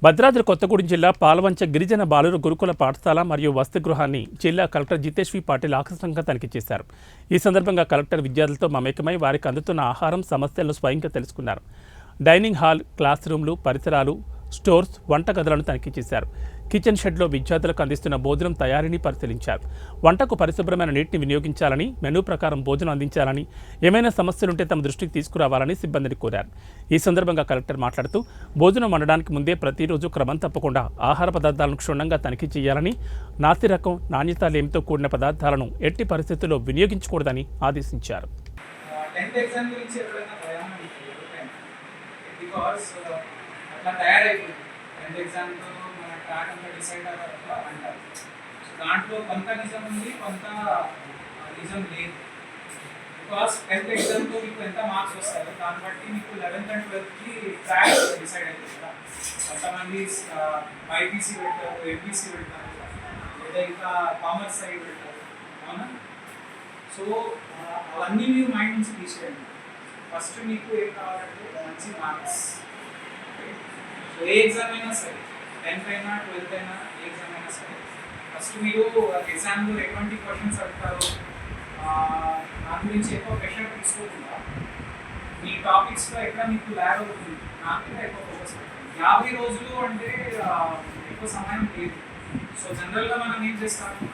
భద్రాద్రి కొత్తగూడెం జిల్లా పాల్వంచ గిరిజన బాలుర గురుకుల పాఠశాల మరియు వసతి గృహాన్ని జిల్లా కలెక్టర్ జితేష్ వి పాటిల్ ఆకస్మికంగా తనిఖీ చేశారు. ఈ సందర్భంగా కలెక్టర్ విద్యార్థులతో మమేకమై వారికి అందుతున్న ఆహారం సమస్యలను స్వయంగా తెలుసుకున్నారు. డైనింగ్ హాల్, క్లాస్ రూమ్లు, పరిసరాలు, స్టోర్స్, వంటగదులను తనిఖీ చేశారు. కిచెన్ షెడ్లో విద్యార్థులకు అందిస్తున్న భోజనం తయారీని పరిశీలించారు. వంటకు పరిశుభ్రమైన నీటిని వినియోగించాలని, మెనూ ప్రకారం భోజనం అందించాలని, ఏమైనా సమస్యలుంటే తమ దృష్టికి తీసుకురావాలని సిబ్బందిని కోరారు. ఈ సందర్భంగా కలెక్టర్ మాట్లాడుతూ భోజనం వండడానికి ముందే ప్రతిరోజు క్రమం తప్పకుండా ఆహార పదార్థాలను క్షుణ్ణంగా తనిఖీ చేయాలని, నాసి రకం, నాణ్యత లేమితో కూడిన పదార్థాలను ఎట్టి పరిస్థితుల్లో వినియోగించకూడదని ఆదేశించారు. అట్లా తయారైపోయింది. 10th ఎగ్జామ్లో మన ట్రాక్ అంతా డిసైడ్ అవ్వాలా అంటారు. సో దాంట్లో కొంత నిజం ఉంది, కొంత నిజం లేదు. బికాస్ 10th ఎగ్జామ్లో మీకు ఎంత మార్క్స్ వస్తాయో దాన్ని బట్టి మీకు 11th and 12th track decide అవుతుంది కదా. కొంతమంది బైపీసీ పెడతారు, ఎంపీసీ పెడతారు, లేదా ఇంకా కామర్స్ సైడ్ పెడతారు, అవునా? సో అవన్నీ మీరు మైండ్ నుంచి తీసేయండి. ఫస్ట్ మీకు ఏం కావాలంటే మంచి మార్క్స్. ఏ ఎగ్జామ్ అయినా సరే, 10th అయినా 12th అయినా ఏ ఎగ్జామ్ అయినా సరే, ఫస్ట్ మీరు ఎగ్జామ్లో ఎటువంటి క్వశ్చన్స్ అడుగుతారో దాని గురించి ఎక్కువ ప్రెషర్ తీసుకోకుండా మీ టాపిక్స్లో ఎక్కడ మీకు ల్యాగ్ అవుతుంది దాని మీద ఎక్కువ ఫోకస్ పెట్టండి. 50 రోజులు అంటే ఎక్కువ సమయం లేదు. సో జనరల్గా మనం ఏం చేస్తాము,